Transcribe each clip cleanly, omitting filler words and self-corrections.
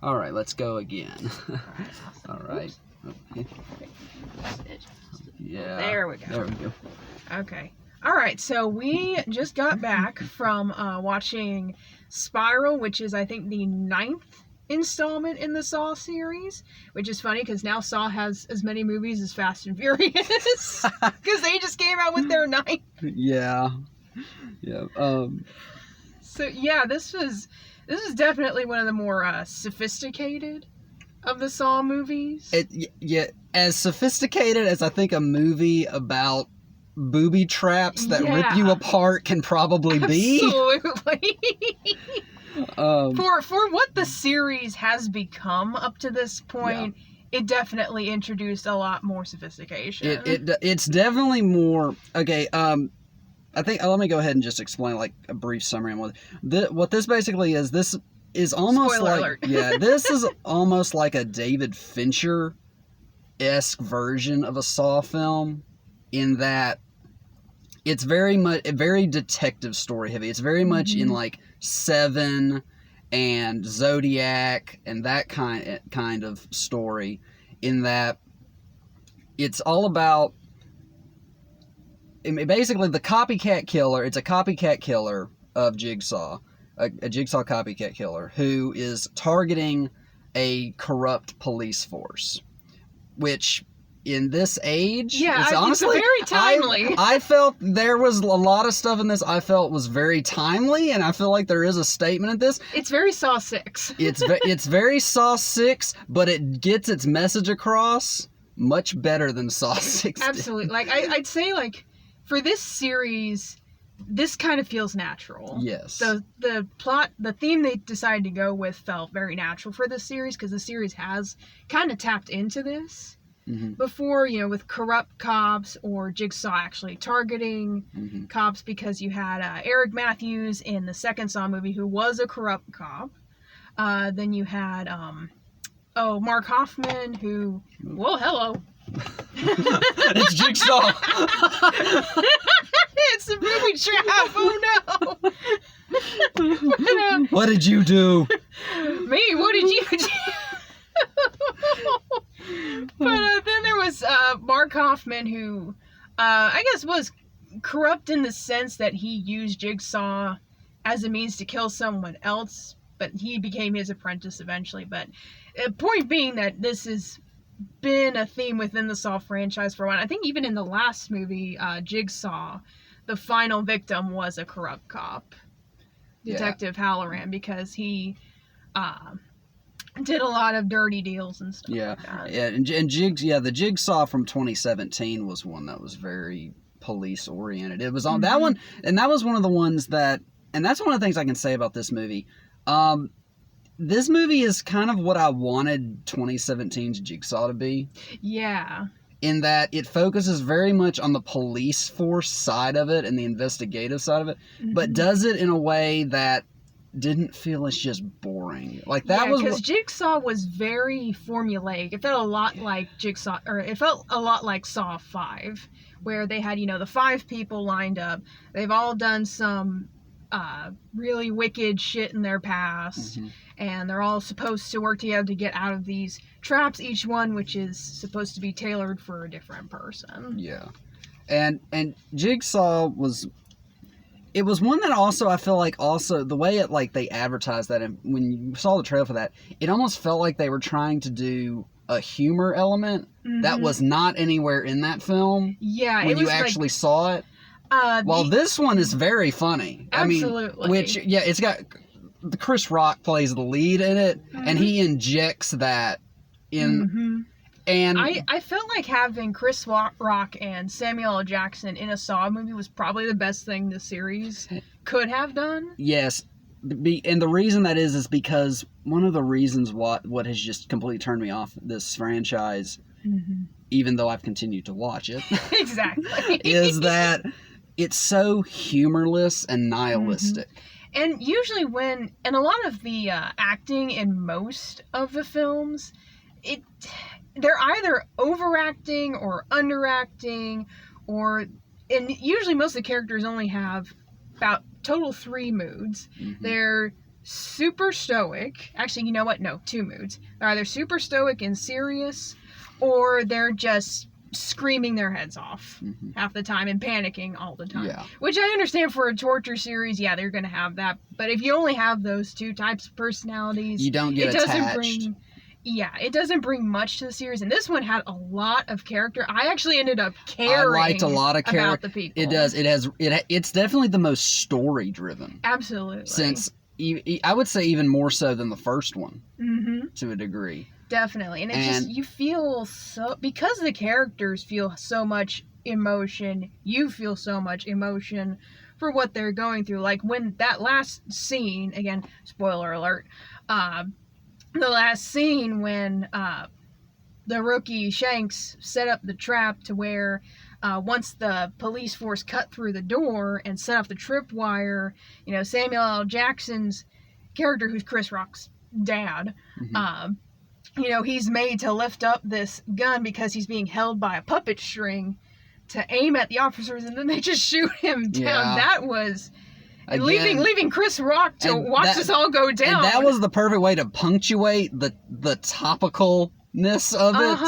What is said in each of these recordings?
All right, let's go again. All right. Yeah. There we go. There we go. Okay. All right, so we just got back from watching Spiral, which is, I think, the 9th installment in the Saw series, which is funny because now Saw has as many movies as Fast and Furious because they just came out with their 9th. Yeah. Yeah. So yeah, this was definitely one of the more sophisticated of the Saw movies. Yeah, as sophisticated as I think a movie about booby traps that rip you apart can probably be. Absolutely. For what the series has become up to this point, it definitely introduced a lot more sophistication. It's definitely more okay. I think let me go ahead and just explain like a brief summary on what this basically is. This is almost Spoiler alert. This is almost like a David Fincher-esque version of a Saw film, in that it's very detective story heavy. It's very much in like Seven and Zodiac and that kind of story, in that it's all about basically the copycat killer. It's a copycat killer of Jigsaw, a Jigsaw copycat killer who is targeting a corrupt police force, which in this age, honestly, it's very timely. I felt there was a lot of stuff in this I felt was very timely, and I feel like there is a statement in this. It's very Saw 6. It's very Saw 6, but it gets its message across much better than Saw 6 did. Absolutely. Like, I'd say, like, for this series, this kind of feels natural. Yes. The plot, the theme they decided to go with felt very natural for this series, because the series has kind of tapped into this. Before, with corrupt cops or Jigsaw actually targeting cops, because you had Eric Matthews in the second Saw movie who was a corrupt cop. Then you had, Mark Hoffman who, well, hello. It's Jigsaw. It's a movie trap. Oh no. What did you do? Me? What did you do? But then there was Mark Hoffman, who I guess was corrupt in the sense that he used Jigsaw as a means to kill someone else, but he became his apprentice eventually. But point being that this has been a theme within the Saw franchise for a while. I think even in the last movie, Jigsaw, the final victim was a corrupt cop, Detective Halloran, because he did a lot of dirty deals and stuff like that. Yeah, and the Jigsaw from 2017 was one that was very police oriented. It was on that one, and that was one of the ones that, and that's one of the things I can say about this movie. This movie is kind of what I wanted 2017's Jigsaw to be. Yeah. In that it focuses very much on the police force side of it and the investigative side of it, but does it in a way that didn't feel as just boring. Like that was because Jigsaw was very formulaic. It felt a lot like Jigsaw, or it felt a lot like Saw 5, where they had, the 5 people lined up. They've all done some really wicked shit in their past, and they're all supposed to work together to get out of these traps, each one which is supposed to be tailored for a different person. Yeah. And Jigsaw was... It was one that also, I feel like, also, the way it, like, they advertised that, and when you saw the trailer for that, it almost felt like they were trying to do a humor element that was not anywhere in that film. Yeah, when you actually saw it. Well, this one is very funny. Absolutely. I mean, it's got... Chris Rock plays the lead in it, and he injects that in... And I felt like having Chris Rock and Samuel L. Jackson in a Saw movie was probably the best thing the series could have done. Yes. And the reason that is because one of the reasons what has just completely turned me off this franchise, even though I've continued to watch it, exactly, is that it's so humorless and nihilistic. And usually and a lot of the acting in most of the films, they're either overacting or underacting, and usually most of the characters only have about total 3 moods. They're super stoic. Actually, you know what? No, two moods. They're either super stoic and serious, or they're just screaming their heads off half the time and panicking all the time. Yeah. Which I understand for a torture series, yeah, they're going to have that. But if you only have those two types of personalities, You don't get attached. It doesn't bring much to the series. And this one had a lot of character. I actually ended up caring I liked a lot of about the people. It does. It's definitely the most story driven. Absolutely. Since I would say even more so than the first one, to a degree. Definitely. And it's just, you feel so, because the characters feel so much emotion, you feel so much emotion for what they're going through. Like when that last scene, again, spoiler alert, the last scene when the rookie Shanks set up the trap to where once the police force cut through the door and set off the tripwire, Samuel L. Jackson's character, who's Chris Rock's dad, he's made to lift up this gun because he's being held by a puppet string to aim at the officers, and then they just shoot him down. Yeah. That was... Again, leaving Chris Rock to watch this all go down. And that was the perfect way to punctuate the topicalness of it.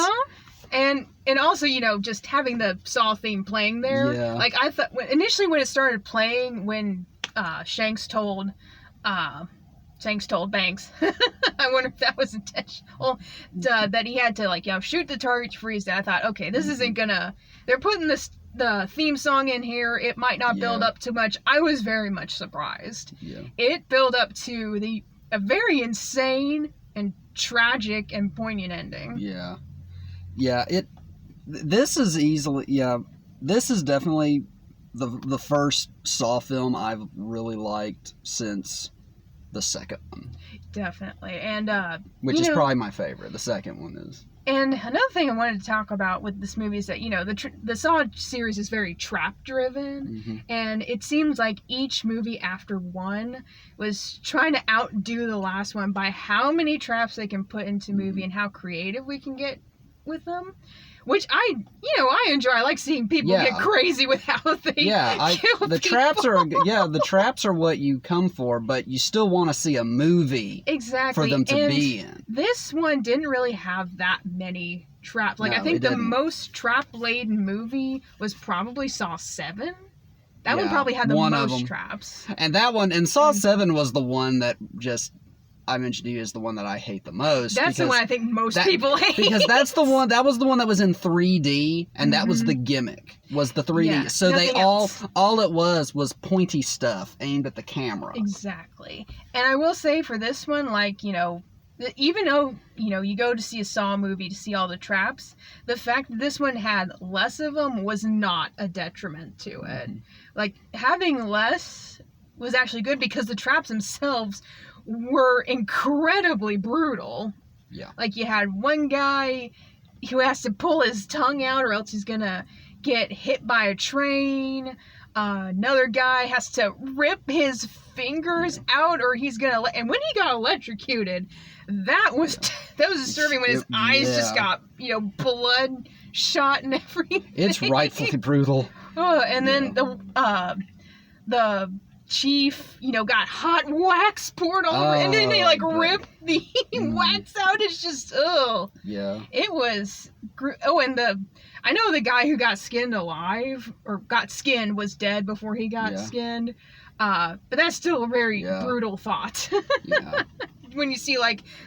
And also, just having the Saw theme playing there. Yeah. Like, I thought, initially when it started playing, when Shanks told Banks, I wonder if that was intentional, that he had to, shoot the target to freeze that. I thought, okay, this isn't gonna... They're putting the theme song in here. It might not build up too much. I was very much surprised. Yeah. It built up to a very insane and tragic and poignant ending. Yeah. Yeah, this is definitely the first Saw film I've really liked since the second one. Definitely. And which is probably my favorite. The second one is. And another thing I wanted to talk about with this movie is that, the Saw series is very trap-driven, and it seems like each movie after one was trying to outdo the last one by how many traps they can put into movie and how creative we can get with them. Which I enjoy. I like seeing people get crazy with how they kill the people. The traps are what you come for, but you still want to see a movie for them to be in. This one didn't really have that many traps. I think the most trap-laden movie was probably Saw 7. That one probably had the most traps. And that one, and Saw 7 was the one that I mentioned to you is the one that I hate the most. That's the one I think most people hate. Because that was the one that was in 3D, and that was the gimmick, was the 3D. Yeah, so all it was pointy stuff aimed at the camera. Exactly. And I will say for this one, even though, you go to see a Saw movie to see all the traps, the fact that this one had less of them was not a detriment to it. Having less was actually good because the traps themselves were incredibly brutal. Yeah. You had one guy who has to pull his tongue out or else he's gonna get hit by a train. Another guy has to rip his fingers out or he's gonna... And when he got electrocuted, that was disturbing when his eyes just got, blood shot and everything. It's rightfully brutal. Oh, and then the chief, got hot wax poured all over, and then they rip the wax out. It's just, yeah. It was. And I know the guy who got skinned alive or got skinned was dead before he got skinned. But that's still a very brutal thought. Yeah. When you see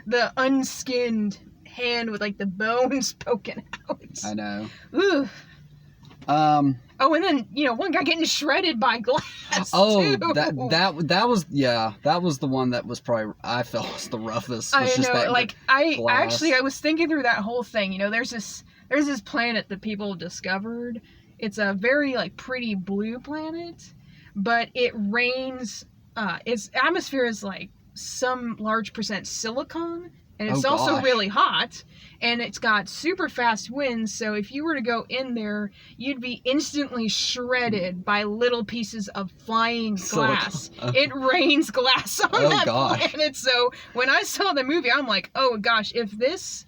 the unskinned hand with the bones poking out. I know. Ooh. And then, one guy getting shredded by glass, too. that was the one that was probably, I felt, was the roughest. I know, I was thinking through that whole thing. There's this planet that people discovered. It's a very, pretty blue planet, but it rains, its atmosphere is, some large percent silicon, and it's also really hot, and it's got super fast winds, so if you were to go in there, you'd be instantly shredded by little pieces of flying glass. It rains glass on that planet, so when I saw the movie, I'm like, oh gosh, if this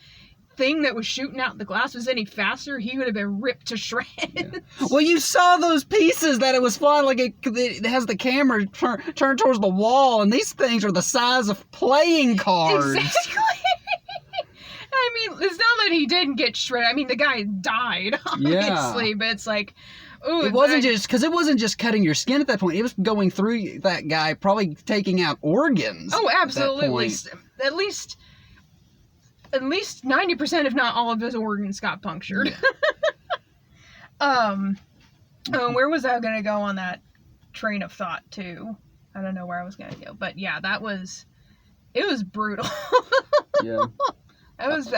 thing that was shooting out the glass was any faster, he would have been ripped to shreds. Yeah. Well, you saw those pieces that it was flying, like it has the camera turned towards the wall, and these things are the size of playing cards. Exactly. I mean, it's not that he didn't get shredded. I mean, the guy died, obviously, but it's like, ooh. It wasn't just cutting your skin at that point. It was going through that guy, probably taking out organs. Oh, absolutely. At least 90%, if not all of his organs got punctured. Yeah. Where was I going to go on that train of thought, too? I don't know where I was going to go. But yeah, it was brutal. Yeah. I was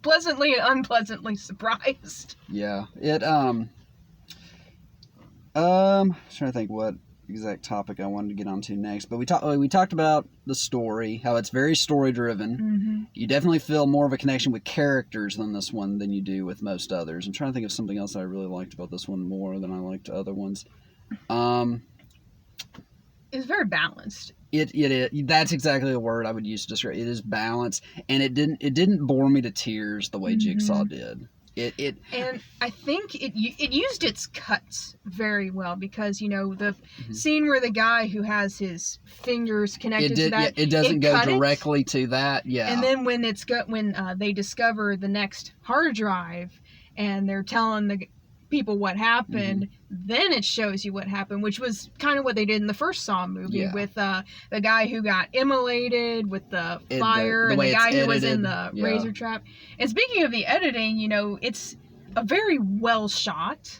pleasantly and unpleasantly surprised. Yeah. I'm trying to think what exact topic I wanted to get onto next, but we talked about the story, how it's very story driven. Mm-hmm. You definitely feel more of a connection with characters than this one than you do with most others. I'm trying to think of something else I really liked about this one more than I liked other ones. It's very balanced. It that's exactly the word I would use to describe it. It is balanced, and it didn't bore me to tears the way Jigsaw did. And I think it used its cuts very well, because the scene where the guy who has his fingers connected to that, it doesn't go directly to that. Yeah. And then when they discover the next hard drive and they're telling the people what happened, then it shows you what happened, which was kind of what they did in the first Saw movie with the guy who got immolated with the fire and the guy who was in the razor trap. And speaking of the editing, it's a very well shot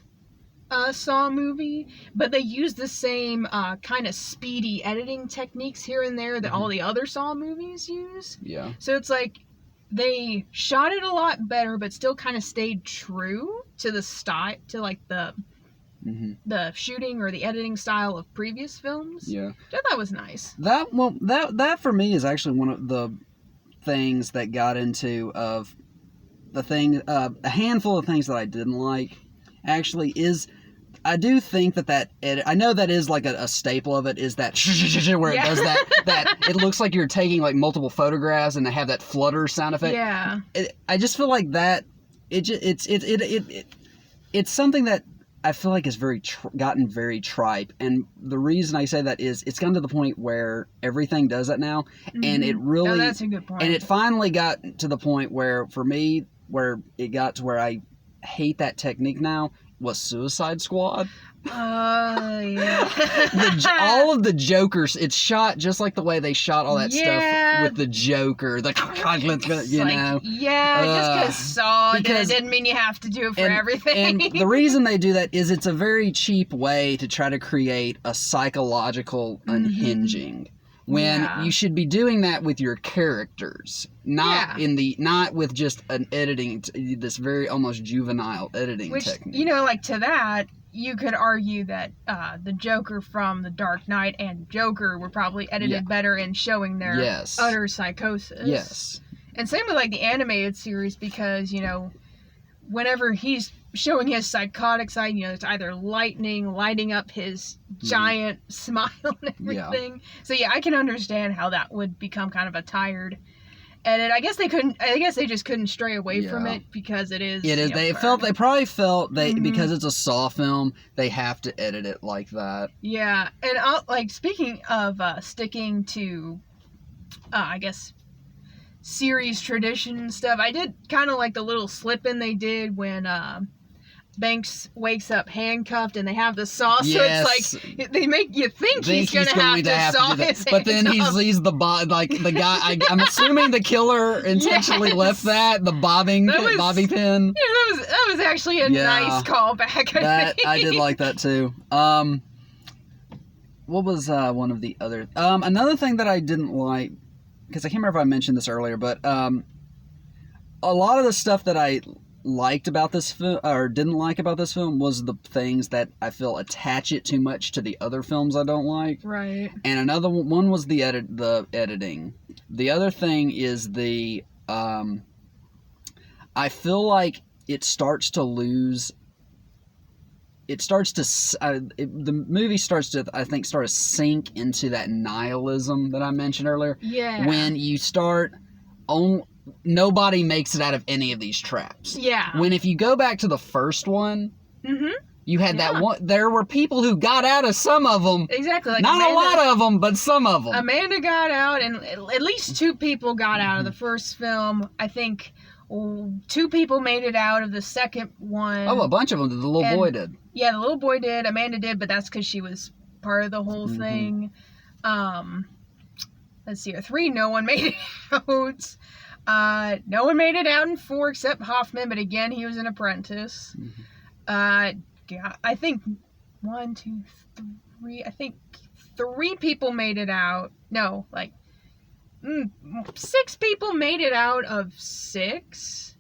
Saw movie, but they use the same kind of speedy editing techniques here and there that all the other Saw movies use. Yeah. So it's like they shot it a lot better, but still kind of stayed true to the style, to like the shooting or the editing style of previous films. Yeah, which I thought was nice. That for me is actually one of the things that got into of the thing. A handful of things that I didn't like actually is. I do think that edit, I know that is like a staple of it, is that where it does that it looks like you're taking like multiple photographs and they have that flutter sound effect. Yeah. I just feel like that it's something that I feel like has gotten very tripe, and the reason I say that is it's gotten to the point where everything does that now, and it really. Oh, that's a good point. And it finally got to the point where, for me, where it got to where I hate that technique now. Was Suicide Squad. Yeah. All of the Jokers, it's shot just like the way they shot all that stuff with the Joker. Yeah, just because Saw did it didn't mean you have to do it for everything. And the reason they do that is it's a very cheap way to try to create a psychological unhinging. When you should be doing that with your characters, not with just an editing, this very almost juvenile editing technique. Like to that, you could argue that the Joker from The Dark Knight and Joker were probably edited better in showing their utter psychosis. Yes. And same with like the animated series, because, whenever he's showing his psychotic side, it's either lighting up his giant smile and everything. Yeah. So I can understand how that would become kind of a tired edit. I guess they just couldn't stray away from it, because it is. It is. They probably felt because it's a Saw film, they have to edit it like that. Yeah. And speaking of sticking to, I guess, series tradition and stuff, I did kind of like the little slip-in they did when Banks wakes up handcuffed and they have the saw, so it's like they make you think he's going to have to saw his but then he sees the the guy. I'm assuming the killer intentionally left the bobby pin. Yeah, that was actually a nice callback. I did like that too. What was one of the other? Another thing that I didn't like, because I can't remember if I mentioned this earlier, but a lot of the stuff that I liked about this film, or didn't like about this film, was the things that I feel attach it too much to the other films I don't like. Right. And another one was the editing. The other thing is the I feel like it starts to lose. The movie starts to sink into that nihilism that I mentioned earlier. Yeah. When you start nobody makes it out of any of these traps. Yeah. When if you go back to the first one, Mm-hmm. you had that one. There were people who got out of some of them. Exactly. Like Not a lot of them, but some of them. Amanda got out, and at least 2 people got out of the first film. I think 2 people made it out of the second one. Oh, a bunch of them. The little boy did. Yeah, the little boy did. Amanda did, but that's because she was part of the whole thing. Let's see. 3, no one made it out. No one made it out in 4 except Hoffman, but again, he was an apprentice. Yeah, I think 1, 2, 3. I think 3 people made it out. No, like 6 people made it out of 6.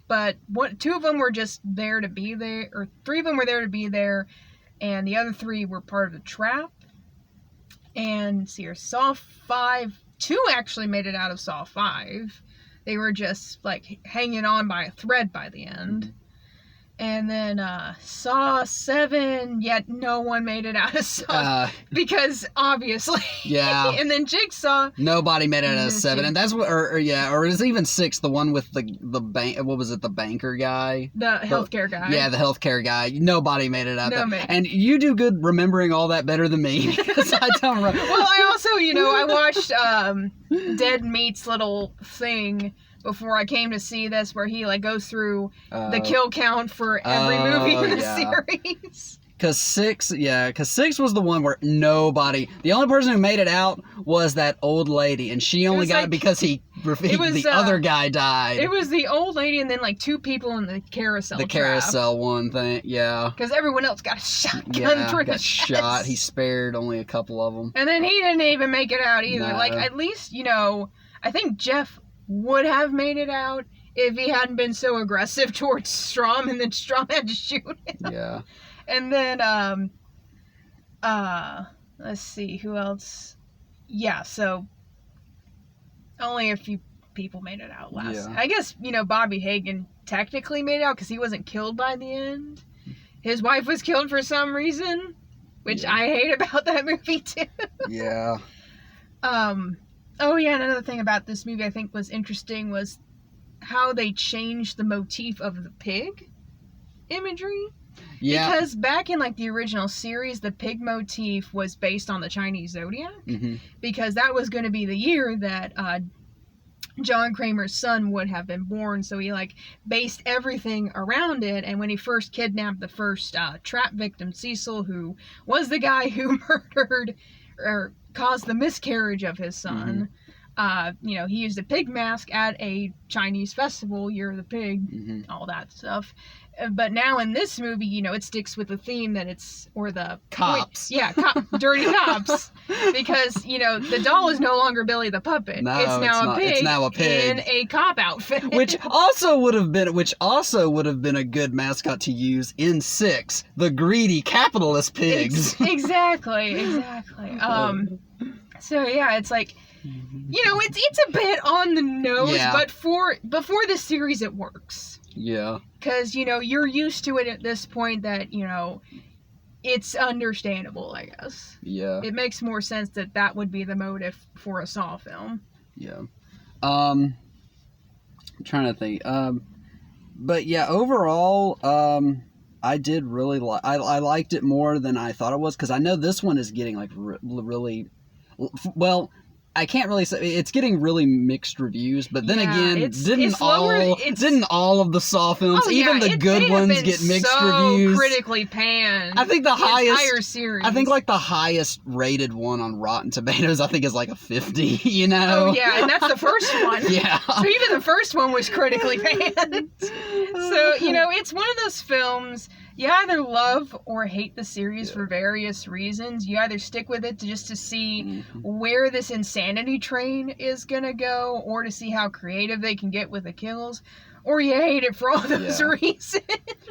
But 2 of them were just there to be there, or 3 of them were there to be there, and the other 3 were part of the trap. And see here, Saw 5. 2 actually made it out of Saw 5. They were just like hanging on by a thread by the end. And then Saw 7, yet no one made it out of Saw because obviously. Yeah. And then Jigsaw. Nobody made it out of 7, and that's what, or it's even 6. The one with the bank. What was it? The banker guy. The healthcare guy. Yeah, the healthcare guy. Nobody made it out. No, and you do good remembering all that better than me because I don't remember. Well, I also, I watched Dead Meat's little thing before I came to see this, where he goes through the kill count for every movie in the series. Because 6 was the one where nobody, the only person who made it out was that old lady, and she only got it because the other guy died. It was the old lady and then 2 people in the carousel trap. Carousel one thing, yeah. Because everyone else got a shotgun through the chest. Shot. He spared only a couple of them. And then he didn't even make it out either. No. At least, I think Jeff would have made it out if he hadn't been so aggressive towards Strom, and then Strom had to shoot him. Yeah. And then, let's see, who else? Yeah, so only a few people made it out last. Yeah. I guess, Bobby Hagen technically made it out because he wasn't killed by the end. His wife was killed for some reason, which I hate about that movie too. Yeah. Oh yeah, another thing about this movie I think was interesting was how they changed the motif of the pig imagery. Yeah. Because back in the original series, the pig motif was based on the Chinese zodiac. Mm-hmm. Because that was going to be the year that John Kramer's son would have been born. So he based everything around it. And when he first kidnapped the first trap victim, Cecil, who was the guy who murdered or caused the miscarriage of his son, he used a pig mask at a Chinese festival, Year of the Pig, all that stuff. But now in this movie, it sticks with the theme that the cops. Dirty cops. Because, the doll is no longer Billy the puppet. No, it's now a pig in a cop outfit. Which also would have been a good mascot to use in 6, the greedy capitalist pigs. Exactly. So yeah, it's it's a bit on the nose, but before this series it works. Yeah. Because, you're used to it at this point that, it's understandable, I guess. Yeah. It makes more sense that would be the motive for a Saw film. Yeah. I'm trying to think. But yeah, overall, I did really I liked it more than I thought it was, because I know this one is getting really, well, I can't really say it's getting really mixed reviews, but then again, didn't all of the Saw films, even the good ones, get mixed reviews? Critically panned. I think the entire series. I think the highest rated one on Rotten Tomatoes, I think, is a 50. Oh yeah, and that's the first one. Yeah. So even the first one was critically panned. So it's one of those films. You either love or hate the series for various reasons. You either stick with it just to see where this insanity train is going to go, or to see how creative they can get with the kills, or you hate it for all those reasons.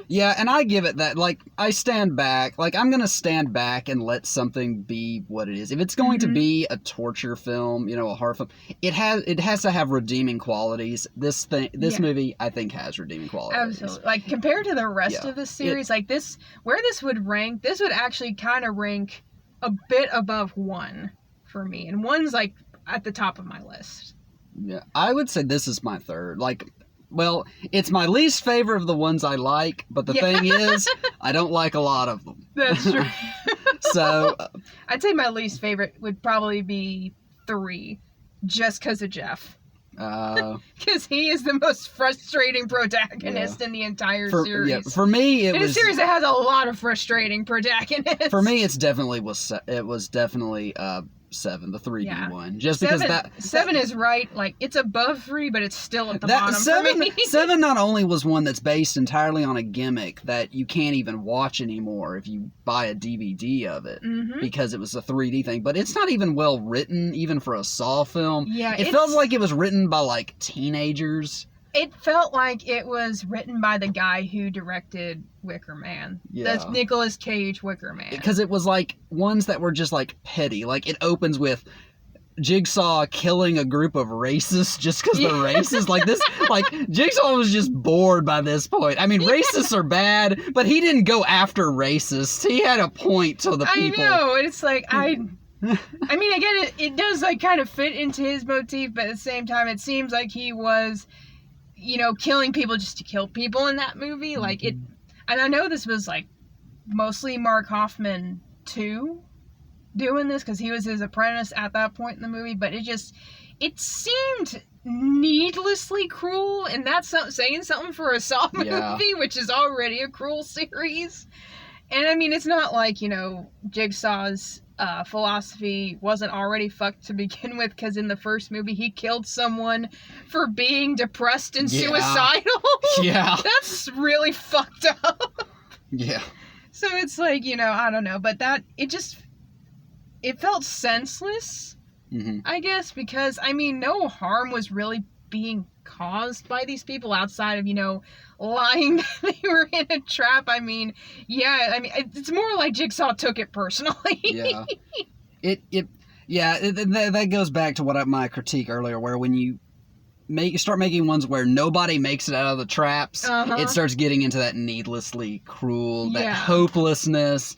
Yeah, and I give it that. I stand back. I'm going to stand back and let something be what it is. If it's going to be a torture film, a horror film, it has to have redeeming qualities. This movie, I think, has redeeming qualities. Absolutely. Compared to the rest of the series, where this would rank, this would actually kind of rank a bit above 1 for me. And 1's at the top of my list. Yeah, I would say this is my third. Like, well, it's my least favorite of the ones I like, but the thing is, I don't like a lot of them. That's true. So, I'd say my least favorite would probably be 3, just because of Jeff. Because he is the most frustrating protagonist in the entire series. Yeah, for me, it was a series that has a lot of frustrating protagonists. For me, it was definitely 7, the 3D one, just 7, because 7 is right. Like, it's above 3, but it's still at the bottom. 7, for me. 7 not only was one that's based entirely on a gimmick that you can't even watch anymore if you buy a DVD of it because it was a 3D thing, but it's not even well written, even for a Saw film. Yeah, it felt like it was written by like teenagers. It felt like it was written by the guy who directed Wicker Man. Yeah. The Nicolas Cage Wicker Man. Because it was like ones that were just like petty. Like it opens with Jigsaw killing a group of racists just because they're racist. Like this, like Jigsaw was just bored by this point. I mean, racists are bad, but he didn't go after racists. He had a point to the people. I know. It's like I mean, again, it does like kind of fit into his motif, but at the same time, it seems like he was, killing people just to kill people in that movie. Like it, and I know this was like mostly Mark Hoffman too doing this because he was his apprentice at that point in the movie, but it seemed needlessly cruel, and that's saying something for a Saw movie, which is already a cruel series. And I mean, it's not like, Jigsaw's philosophy wasn't already fucked to begin with, because in the first movie he killed someone for being depressed and suicidal. Yeah. That's really fucked up. Yeah. So it's like, I don't know, but it felt senseless, I guess, because, I mean, no harm was really being caused by these people outside of, lying that they were in a trap. I mean, it's more like Jigsaw took it personally. Yeah. That goes back to my critique earlier, where when you start making ones where nobody makes it out of the traps, it starts getting into that needlessly cruel, that hopelessness.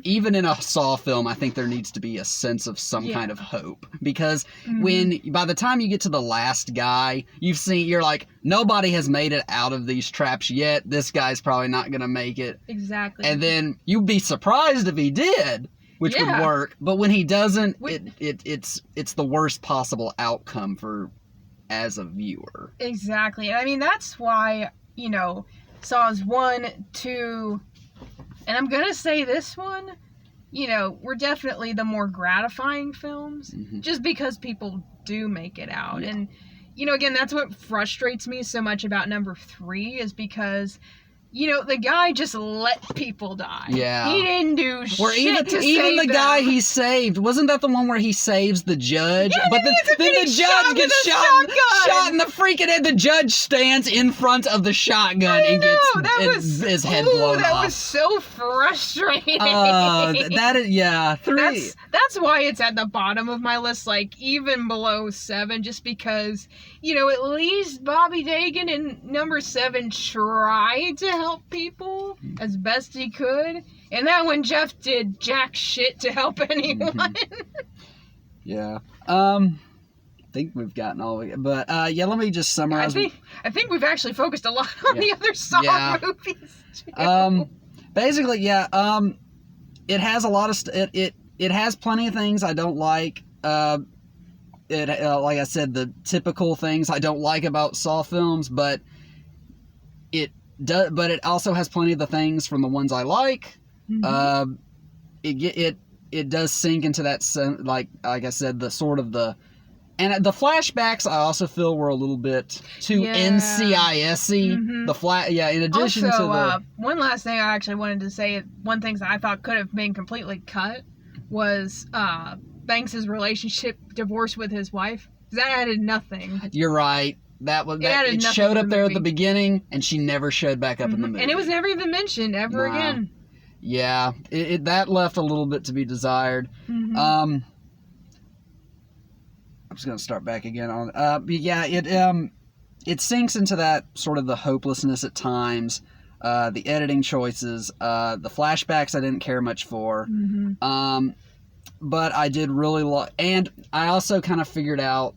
Even in a Saw film, I think there needs to be a sense of some kind of hope, because by the time you get to the last guy, you're like, nobody has made it out of these traps yet. This guy's probably not going to make it. Exactly. And then you'd be surprised if he did, which would work. But when he doesn't, it's the worst possible outcome as a viewer. Exactly. And I mean, that's why, Saws 1, 2, and I'm going to say this one, were definitely the more gratifying films, just because people do make it out. Yeah. And, again, that's what frustrates me so much about number 3, is because, the guy just let people die. Yeah. He didn't do shit even the guy he saved. Wasn't that the one where he saves the judge? Yeah, but then the judge gets shot in the freaking head. The judge stands in front of the shotgun and gets his head blown off. That was so frustrating. 3. That's why it's at the bottom of my list, like even below 7, just because, at least Bobby Dagan in number 7 tried to help people as best he could, and that when Jeff did jack shit to help anyone. Yeah. I think we've gotten all of it, but let me just summarize. I think we've actually focused a lot on the other Saw movies too. Basically, it has a lot of it has plenty of things I don't like. Like I said, the typical things I don't like about Saw films, but it also has plenty of the things from the ones I like. It does sink into that, like I said, the sort of the flashbacks I also feel were a little bit too NCIS-y. In addition to the one last thing I actually wanted to say, one thing that I thought could have been completely cut was Banks's relationship, divorce with his wife. That added nothing. You're right. It showed up there at the beginning, and she never showed back up in the movie. And it was never even mentioned again. Yeah, that left a little bit to be desired. I'm just gonna start back again on. It sinks into that sort of the hopelessness at times. The editing choices, the flashbacks I didn't care much for. But I did really and I also kind of figured out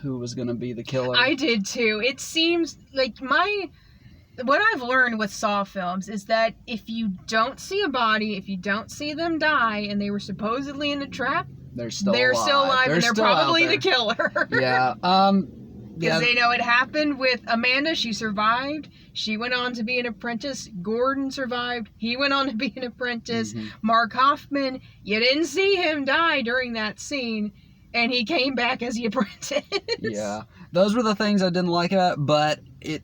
who was going to be the killer. I did too. It seems like what I've learned with Saw films is that if you don't see a body, if you don't see them die, and they were supposedly in a trap, they're still alive. And they're probably the killer. Yeah. Because they know it happened with Amanda. She survived. She went on to be an apprentice. Gordon survived. He went on to be an apprentice. Mm-hmm. Mark Hoffman, you didn't see him die during that scene, and he came back as the apprentice. Yeah. Those were the things I didn't like about it, but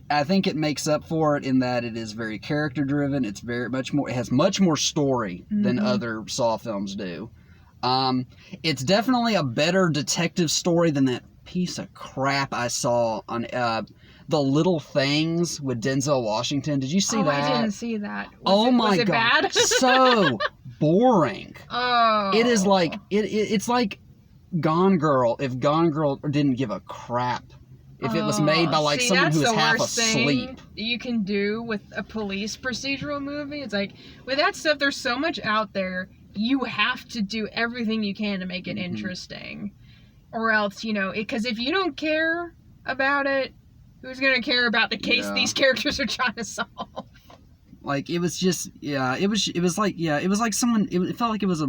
I think it makes up for it in that it is very character driven. It's it has much more story than other Saw films do. It's definitely a better detective story than that piece of crap I saw on The Little Things with Denzel Washington. Did you see that? I didn't see that. My was it God. Bad? So boring. Oh. It is like it's like Gone Girl if Gone Girl didn't give a crap. If it was made by someone who was half asleep. You can do with a police procedural movie. It's like with that stuff there's so much out there. You have to do everything you can to make it interesting. Or else, because if you don't care about it, who's going to care about the case these characters are trying to solve? Like, it was just, it was like someone, it felt like it was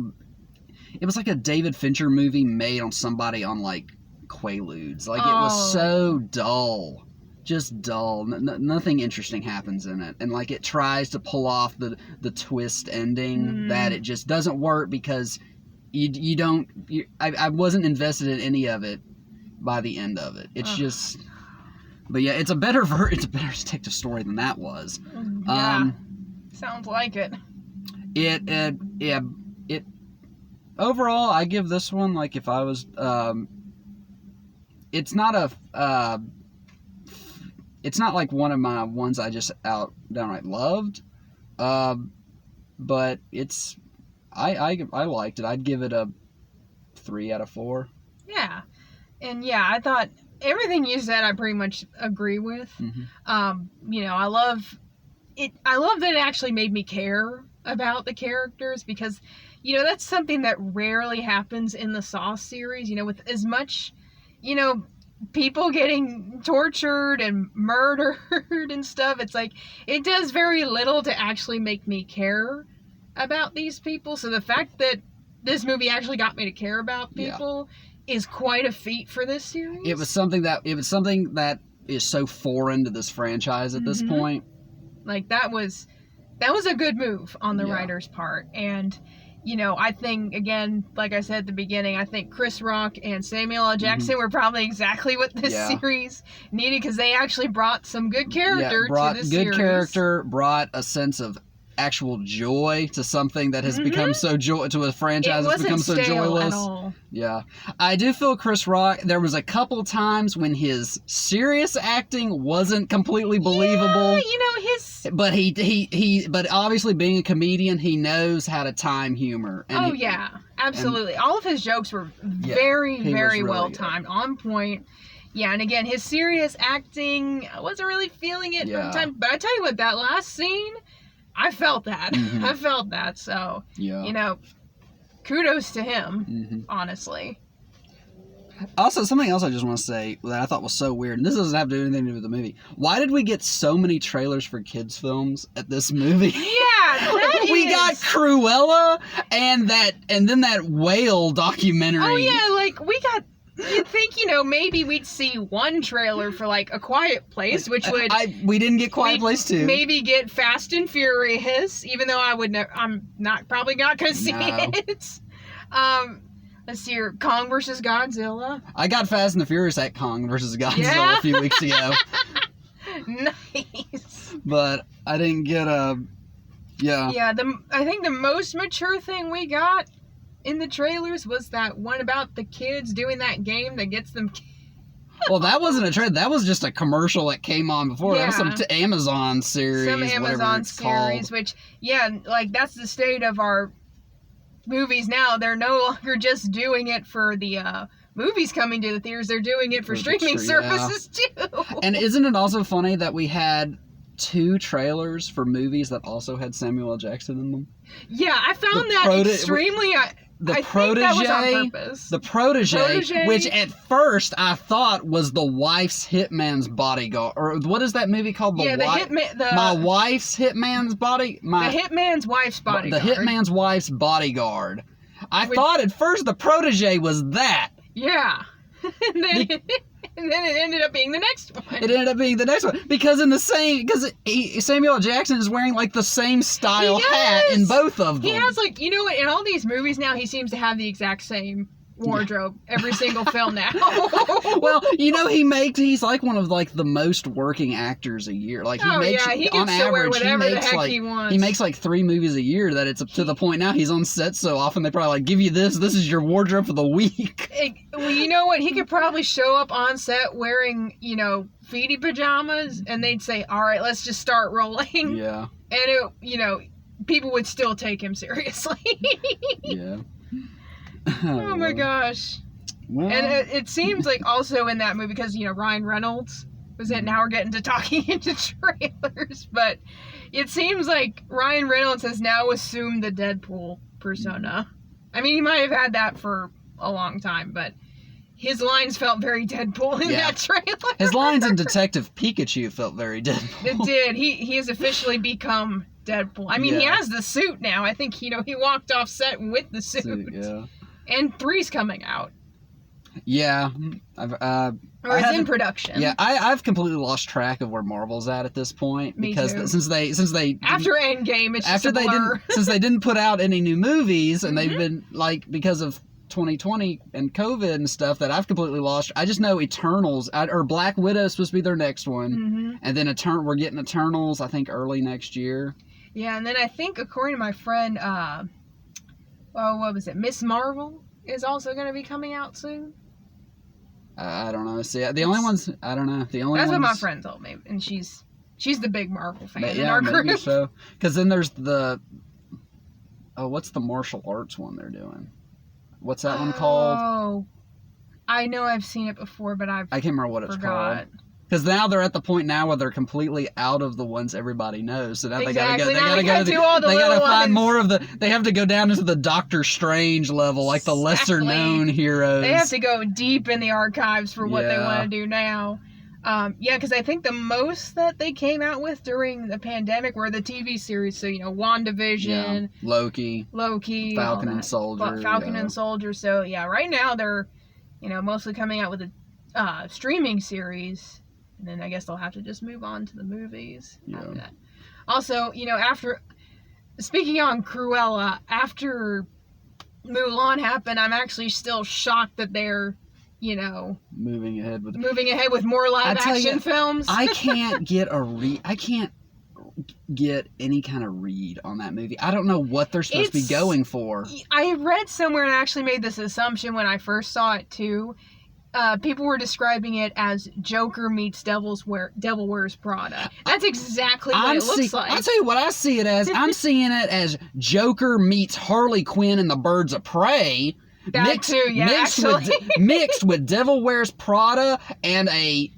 like a David Fincher movie made on somebody on, like, Quaaludes. Like, it was so dull. Just dull. Nothing interesting happens in it. And, like, it tries to pull off the twist ending that it just doesn't work because I wasn't invested in any of it by the end of it. It's just, but yeah, it's a better detective story than that was. Yeah, sounds like it. It overall, I give this one, like, if I was, it's not like one of my ones I just downright loved, but it's, I liked it. I'd give it a 3 out of 4. Yeah. And yeah, I thought everything you said I pretty much agree with. I love it. I love that it actually made me care about the characters because, that's something that rarely happens in the Saw series, with as much, people getting tortured and murdered and stuff. It's like, it does very little to actually make me care about these people. So the fact that this movie actually got me to care about people is quite a feat for this series. It was something that is so foreign to this franchise at this point. Like that was a good move on the writer's part. And I think, again, like I said at the beginning, I think Chris Rock and Samuel L. Jackson were probably exactly what this series needed because they actually brought some good character to the series. Good character, brought a sense of actual joy to something that has become so to a franchise that's become so joyless. At all. Yeah. I do feel Chris Rock, there was a couple times when his serious acting wasn't completely believable. Yeah, but obviously being a comedian, he knows how to time humor. And absolutely. All of his jokes were very, very well timed, on point. Yeah, and again, his serious acting, I wasn't really feeling it from time. But I tell you what, that last scene, I felt that. I felt that. So, kudos to him, honestly. Also, something else I just want to say that I thought was so weird, and this doesn't have to do anything to do with the movie. Why did we get so many trailers for kids' films at this movie? Yeah, we got Cruella and then that whale documentary. Oh yeah, like we got. You'd think, maybe we'd see one trailer for, like, A Quiet Place, which would... we didn't get Quiet Place 2. Maybe get Fast and Furious, even though I'm probably not going to see it. Let's see here. Kong vs. Godzilla. I got Fast and the Furious at Kong vs. Godzilla a few weeks ago. Nice. But I didn't get a... Yeah. Yeah, I think the most mature thing we got in the trailers was that one about the kids doing that game that gets them. Well, that wasn't a trailer. That was just a commercial that came on before. That was some Amazon series. Some Amazon series, which, like that's the state of our movies now. They're no longer just doing it for the movies coming to the theaters. They're doing it for streaming services too. And isn't it also funny that we had 2 trailers for movies that also had Samuel L. Jackson in them? Yeah, I found that extremely I think that was on purpose. The protege, which at first I thought was the wife's hitman's bodyguard. Or what is that movie called? The hitman. My wife's hitman's body. The hitman's wife's bodyguard. The hitman's wife's bodyguard. I thought at first the protege was that. Yeah. And then it ended up being the next one. It ended up being the next one because Samuel L. Jackson is wearing like the same style hat in both of them. He has like, you know what, in all these movies now he seems to have the exact same wardrobe every single film now. Well, you know, he's like one of like the most working actors a year. Like he gets on to average wear whatever he makes the heck like he wants. He makes like 3 movies a year that it's up to the point now he's on set so often they probably like give you this is your wardrobe for the week. Well, you know what, he could probably show up on set wearing, you know, feety pajamas and they'd say, "All right, let's just start rolling." Yeah. And it, you know, people would still take him seriously. Yeah. Oh my gosh. Well, And it seems like also in that movie, because, you know, Ryan Reynolds was it. Now we're getting to talking into trailers, but it seems like Ryan Reynolds has now assumed the Deadpool persona. I mean, he might have had that for a long time, but his lines felt very Deadpool in that trailer. His lines in Detective Pikachu felt very Deadpool. It did. He has officially become Deadpool. I mean, he has the suit now. I think, you know, he walked off set with the suit. Yeah. And 3's coming out. Yeah. Or is in production. Yeah, I've completely lost track of where Marvel's at this point. Me because too. since they after Endgame, it's just a blur. since they didn't put out any new movies and they've been like because of 2020 and COVID and stuff that I've completely lost. I just know Eternals or Black Widow is supposed to be their next one, and then we're getting Eternals I think early next year. Yeah, and then I think according to my friend, what was it? Miss Marvel is also going to be coming out soon. I don't know. See, the only ones I don't know. The only that's ones, what my friend told me, and she's the big Marvel fan in yeah, our group. maybe so. Because then there's what's the martial arts one they're doing? What's that one called? Oh, I know I've seen it before, but I can't remember what it's forgot. called. Because now they're at the point now where they're completely out of the ones everybody knows. So now they gotta find more of they have to go down into the Doctor Strange level, like the lesser known heroes. They have to go deep in the archives for what they want to do now. Because I think the most that they came out with during the pandemic were the TV series. So, you know, WandaVision, Loki, Falcon and Soldier. And Soldier. So, yeah, right now they're, you know, mostly coming out with a streaming series. And then I guess they'll have to just move on to the movies after that. Also, you know, speaking on Cruella, after Mulan happened, I'm actually still shocked that they're, you know, moving ahead with more live action films. I can't get any kind of read on that movie. I don't know what they're supposed to be going for. I read somewhere and I actually made this assumption when I first saw it too. People were describing it as Joker meets Devil Wears Prada. That's exactly what it looks like. I'll tell you what I see it as. I'm seeing it as Joker meets Harley Quinn and the Birds of Prey. Mixed with Devil Wears Prada and a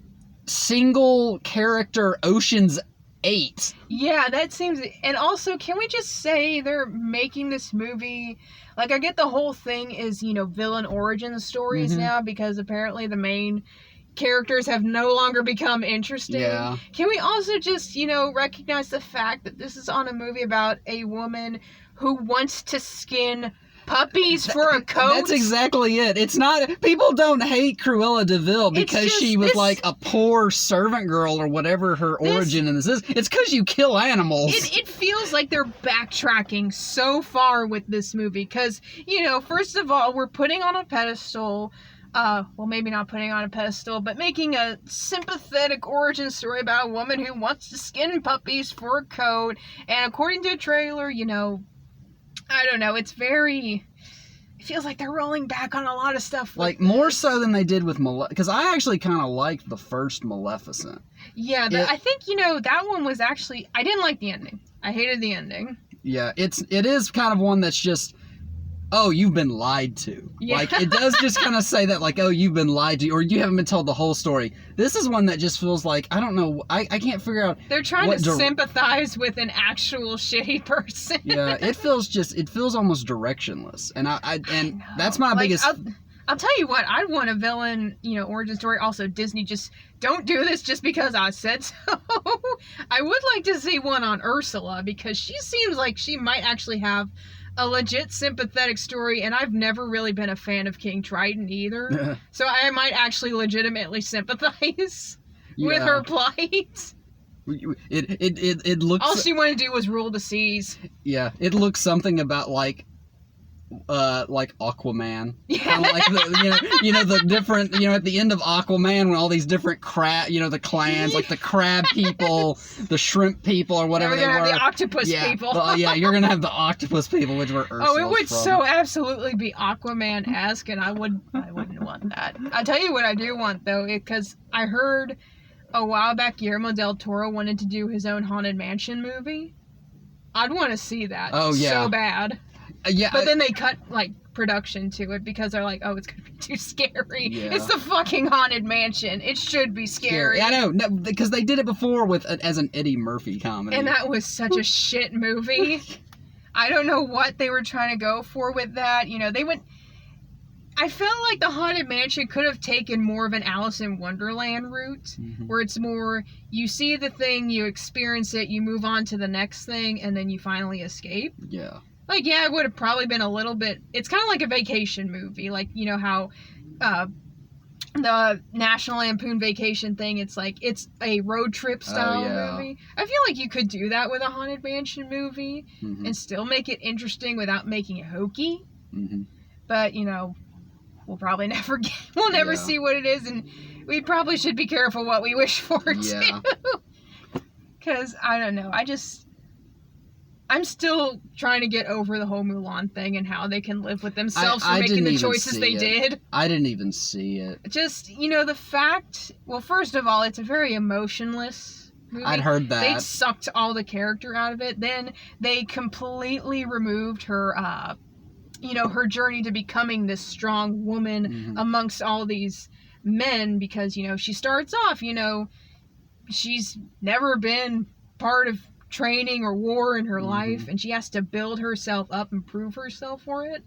single character Ocean's 8. Yeah, that seems... And also, can we just say they're making this movie... Like, I get the whole thing is, you know, villain origin stories now, because apparently the main characters have no longer become interesting. Yeah. Can we also just, you know, recognize the fact that this is on a movie about a woman who wants to skin puppies for a coat? That's exactly it. It's not... People don't hate Cruella de Vil because she was like a poor servant girl or whatever her origin in this is. It's because you kill animals. It feels like they're backtracking so far with this movie because, you know, first of all, we're putting on a pedestal... well, maybe not putting on a pedestal, but making a sympathetic origin story about a woman who wants to skin puppies for a coat. And according to a trailer, you know... I don't know, it feels like they're rolling back on a lot of stuff. Like, more so than they did with because I actually kind of liked the first Maleficent. Yeah, I think, you know, that one was actually, I didn't like the ending. I hated the ending. Yeah, it is kind of one that's just, oh, you've been lied to. Yeah. Like, it does just kind of say that, like, oh, you've been lied to, or you haven't been told the whole story. This is one that just feels like, I don't know, I can't figure out. They're trying to sympathize with an actual shitty person. Yeah, it feels almost directionless. And I that's my biggest... I'll tell you what, I'd want a villain, origin story. Also, Disney, just don't do this just because I said so. I would like to see one on Ursula, because she seems like she might actually have a legit sympathetic story, and I've never really been a fan of King Triton either. So I might actually legitimately sympathize with her plight. It looks... All she wanted to do was rule the seas. Yeah, it looks something about like Aquaman. Yeah. Kind of like the different, at the end of Aquaman when all these different crab, the clans, like the crab people, the shrimp people, or whatever they were. The octopus people. Yeah, you're gonna have the octopus people, which were Ursula's it would from. so absolutely be Aquaman-esque, and I wouldn't want that. I'll tell you what I do want, though, because I heard a while back Guillermo del Toro wanted to do his own Haunted Mansion movie. I'd want to see that. Oh, yeah. So bad. Yeah, but then they cut production to it because they're like, oh, it's gonna be too scary. Yeah. It's the fucking Haunted Mansion. It should be scary. I know, no, because they did it before as an Eddie Murphy comedy, and that was such a shit movie. I don't know what they were trying to go for with that. They went. I felt like the Haunted Mansion could have taken more of an Alice in Wonderland route, where it's more, you see the thing, you experience it, you move on to the next thing, and then you finally escape. Yeah. Like, yeah, it would have probably been a little bit... It's kind of like a vacation movie. Like, how the National Lampoon Vacation thing, it's like, it's a road trip style movie. I feel like you could do that with a Haunted Mansion movie and still make it interesting without making it hokey. But, we'll probably never get... We'll never see what it is, and we probably should be careful what we wish for, too. Because, I don't know, I'm still trying to get over the whole Mulan thing and how they can live with themselves for making the choices they did. I didn't even see it. Just, the fact... Well, first of all, it's a very emotionless movie. I'd heard that. They sucked all the character out of it. Then they completely removed her, her journey to becoming this strong woman amongst all these men because, she starts off, she's never been part of training or war in her life, and she has to build herself up and prove herself for it.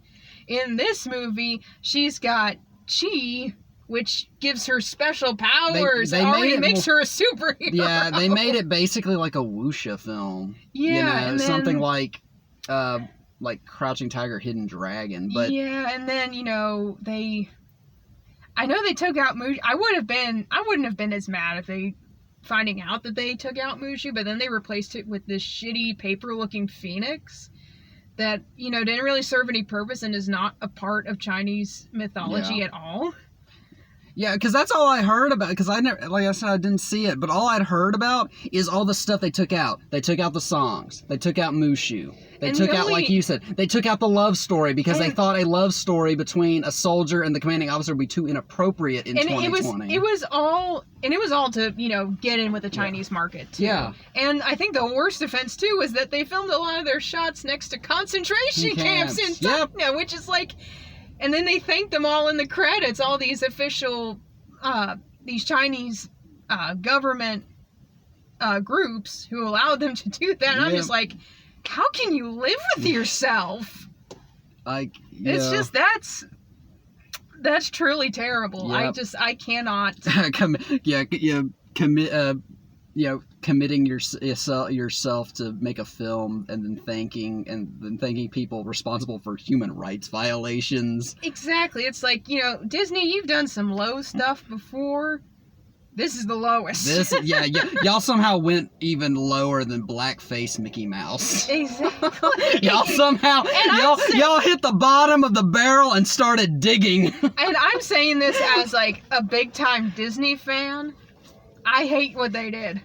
In this movie, she's got chi, which gives her special powers. They already makes her a superhero. Yeah, they made it basically like a wuxia film. Yeah, and then, something like Crouching Tiger, Hidden Dragon. But yeah, and then I know they took out Mushu. I wouldn't have been as mad if they. Finding out that they took out Mushu, but then they replaced it with this shitty paper-looking phenix that, didn't really serve any purpose and is not a part of Chinese mythology at all. Yeah, because that's all I heard about, because I never, like I said, I didn't see it, but all I'd heard about is all the stuff they took out. They took out the songs. They took out Mushu. They took out, like you said, they took out the love story because they thought a love story between a soldier and the commanding officer would be too inappropriate in 2020. It was all to, get in with the Chinese market, too. Yeah. And I think the worst offense, too, was that they filmed a lot of their shots next to concentration camps in China, which is like... And then they thanked them all in the credits, all these official, these Chinese government groups who allowed them to do that. And I'm just like, how can you live with yourself? It's just, that's truly terrible. Yep. I cannot. Committing yourself to make a film and then thanking people responsible for human rights violations. Exactly. It's like, Disney, you've done some low stuff before. This is the lowest. Y'all somehow went even lower than blackface Mickey Mouse. Exactly. y'all hit the bottom of the barrel and started digging. And I'm saying this as like a big time Disney fan. I hate what they did.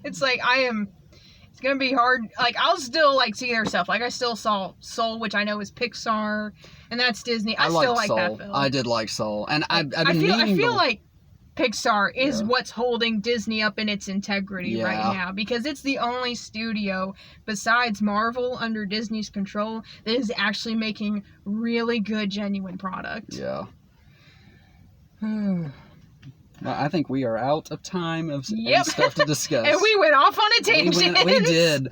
It's like, it's gonna be hard. Like, I'll still, see their stuff. Like, I still saw Soul, which I know is Pixar, and that's Disney. I still like Soul. that film. I did like Soul. And I Pixar is Yeah. what's holding Disney up in its integrity right now, because it's the only studio besides Marvel under Disney's control that is actually making really good, genuine product. Yeah. Well, I think we are out of time and stuff to discuss. And we went off on a tangent. We did.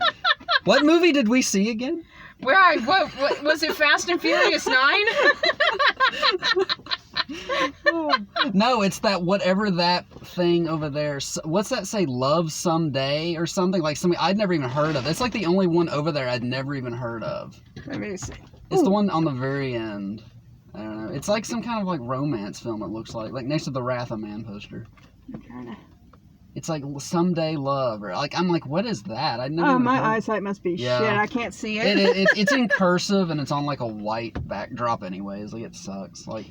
What movie did we see again? What was it? Fast and Furious 9? No, it's that whatever that thing over there. What's that say? Love Someday or something, like something I'd never even heard of. It's like the only one over there I'd never even heard of. Let me see. It's the one on the very end. I don't know. It's like some kind of like romance film. It looks like next to the Wrath of Man poster. I'm trying to... It's like Someday Love, or like I'm like, what is that? I never. Oh, my eyesight must be shit. I can't see it. It's in cursive and it's on like a white backdrop. Anyways, like it sucks. Like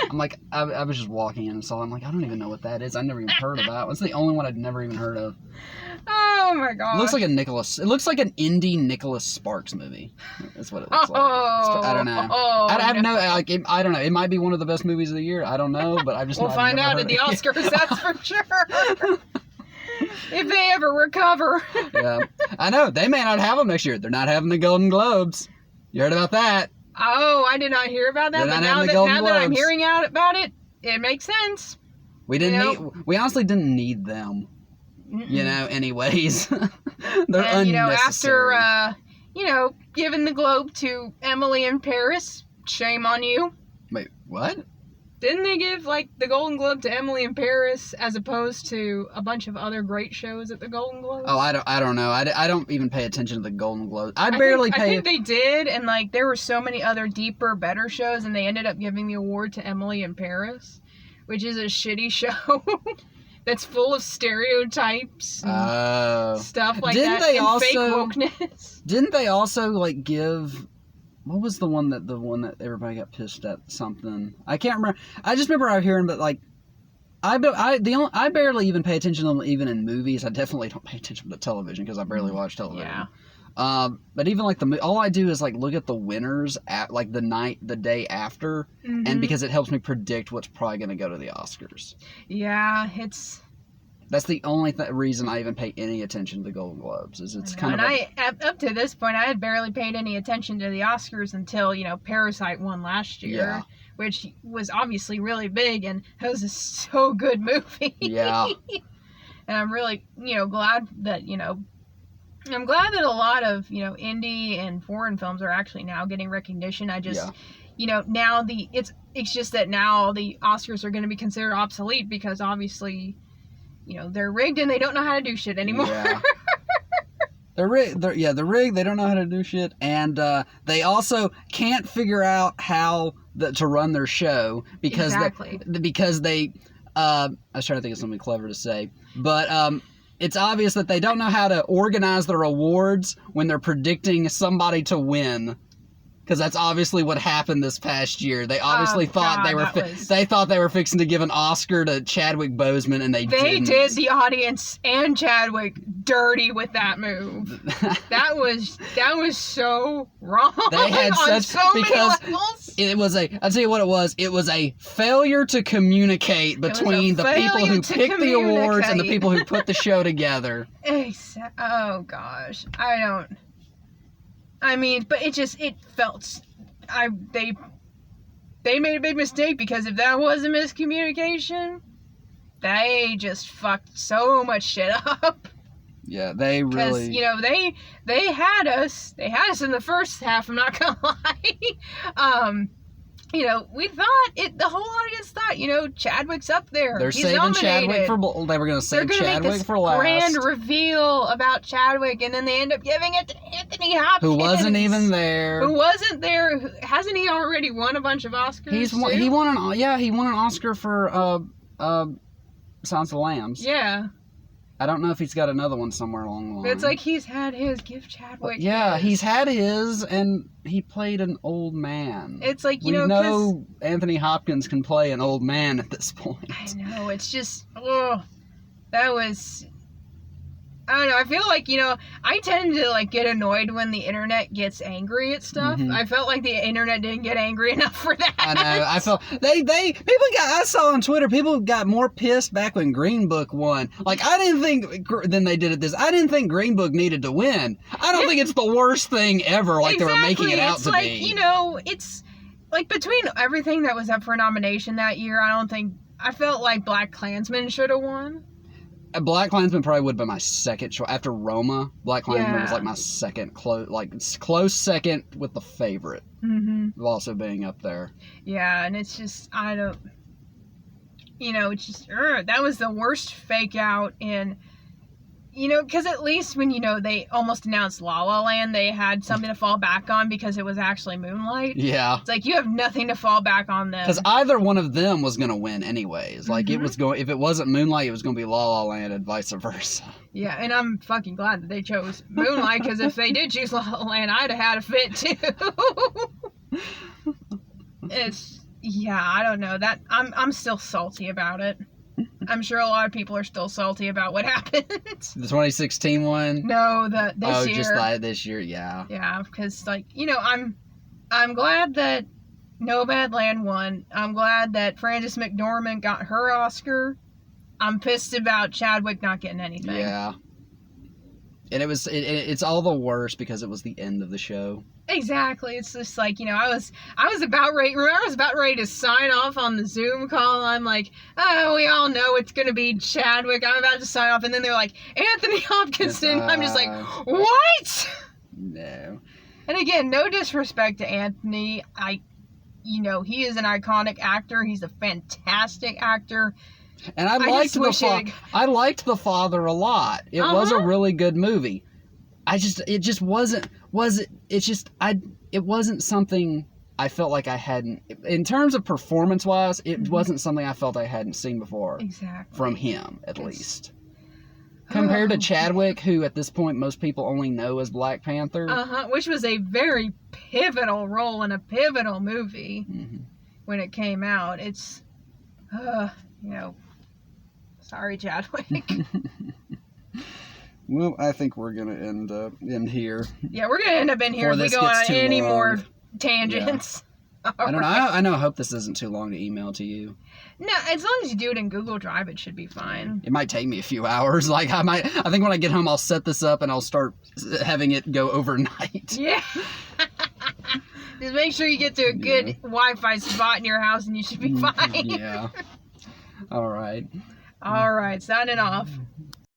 I'm like I was just walking in and saw. I'm like I don't even know what that is. I never even heard of that. It's the only one I'd never even heard of. Oh my god! It looks like a Nicholas. It looks like an indie Nicholas Sparks movie. That's what it looks like. I don't know. I have no like. I don't know. It might be one of the best movies of the year. I don't know, but I just. We'll find out at the Oscars. That's for sure. If they ever recover. Yeah, I know they may not have them next year. They're not having the Golden Globes. You heard about that? Oh, I did not hear about that. But now that I'm hearing out about it, it makes sense. We didn't we honestly didn't need them. You know, anyways. They're unnecessary. After giving the Globe to Emily in Paris, shame on you. Wait, what? Didn't they give the Golden Globe to Emily in Paris as opposed to a bunch of other great shows at the Golden Globes? Oh, I don't know. I don't even pay attention to the Golden Globes. I think they did, and there were so many other deeper, better shows, and they ended up giving the award to Emily in Paris, which is a shitty show that's full of stereotypes and stuff like didn't that. They and also, fake wokeness. Didn't they also give? What was the one that everybody got pissed at? Something I can't remember. I just remember hearing, but I barely even pay attention to them even in movies. I definitely don't pay attention to television because I barely watch television. Yeah. But even all I do is look at the winners at the day after, and because it helps me predict what's probably going to go to the Oscars. Yeah, That's the only reason I even pay any attention to the Golden Globes. Is it's kind of. Up to this point, I had barely paid any attention to the Oscars until Parasite won last year, which was obviously really big, and it was a so good movie. Yeah. And I'm really glad that I'm glad that a lot of indie and foreign films are actually now getting recognition. I just now it's just that now the Oscars are going to be considered obsolete because obviously. They're rigged and they don't know how to do shit anymore. Yeah. They're rigged. They're rigged. They don't know how to do shit, and they also can't figure out how to run their show because they. I was trying to think of something clever to say, but it's obvious that they don't know how to organize their awards when they're predicting somebody to win. Because that's obviously what happened this past year. They obviously thought they thought they were fixing to give an Oscar to Chadwick Boseman, and they did the audience and Chadwick dirty with that move. that was so wrong. They had so many levels. It was I'll tell you what it was. It was a failure to communicate between the people who picked the awards and the people who put the show together. Oh gosh, but it felt, they made a big mistake because if that was a miscommunication, they just fucked so much shit up. Yeah, they really. Because, they had us in the first half, I'm not gonna lie. We thought, the whole audience thought, Chadwick's up there. They're He's saving nominated. Chadwick for, they were going to save Chadwick for last. Grand reveal about Chadwick, and then they end up giving it to Anthony Hopkins. Who wasn't even there. Hasn't he already won a bunch of Oscars? He won an Oscar for, Silence of the Lambs. Yeah. I don't know if he's got another one somewhere along the line. But it's like he's had his. Give Chadwick. He's had his, and he played an old man. It's like, we know Anthony Hopkins can play an old man at this point. I know. It's just, that was. I don't know. I feel like, I tend to like get annoyed when the internet gets angry at stuff. Mhm. I felt like the internet didn't get angry enough for that. I know. I felt I saw on Twitter people got more pissed back when Green Book won. Like I didn't think than they did at this. I didn't think Green Book needed to win. I don't think it's the worst thing ever. Like they were making it out it's to like, be. it's like between everything that was up for nomination that year, I felt like Black Klansman should have won. Black Klansman probably would have been my second choice after Roma. Black Klansman was Yeah. like my second close second with The Favorite. Mm-hmm. Of also being up there. Yeah, and it's just it's just that was the worst fake out in. Because at least when, they almost announced La La Land, they had something to fall back on because it was actually Moonlight. Yeah. It's like, you have nothing to fall back on then. Because either one of them was going to win anyways. Like, Mhm. it was going, if it wasn't Moonlight, it was going to be La La Land and vice versa. Yeah, and I'm fucking glad that they chose Moonlight, because if they did choose La La Land, I'd have had a fit too. I don't know. I'm still salty about it. I'm sure a lot of people are still salty about what happened. The 2016 one? No, this year. Just like this year, yeah. Yeah, because I'm glad that Nomadland won. I'm glad that Frances McDormand got her Oscar. I'm pissed about Chadwick not getting anything. Yeah. And it's all the worse because it was the end of the show. Exactly. It's just like, I was about ready to sign off on the Zoom call. I'm like, oh, we all know it's going to be Chadwick. I'm about to sign off. And then they're like, Anthony Hopkinson. I'm just like, what? No. And again, no disrespect to Anthony. He is an iconic actor. He's a fantastic actor. And I liked The Father a lot. It was a really good movie. It wasn't something I felt like I hadn't, in terms of performance wise, it wasn't something I felt I hadn't seen before. Exactly. From him, at least. Compared to Chadwick, who at this point most people only know as Black Panther. Which was a very pivotal role in a pivotal movie when it came out. It's, sorry, Chadwick. Well, I think we're going to end here. Yeah, we're going to end up in here if we go on any more tangents. Yeah. I don't know. I hope this isn't too long to email to you. No, as long as you do it in Google Drive, it should be fine. It might take me a few hours. Like, I think when I get home, I'll set this up and I'll start having it go overnight. Yeah. Just make sure you get to a good Wi-Fi spot in your house and you should be fine. Yeah. All right. All right, signing off.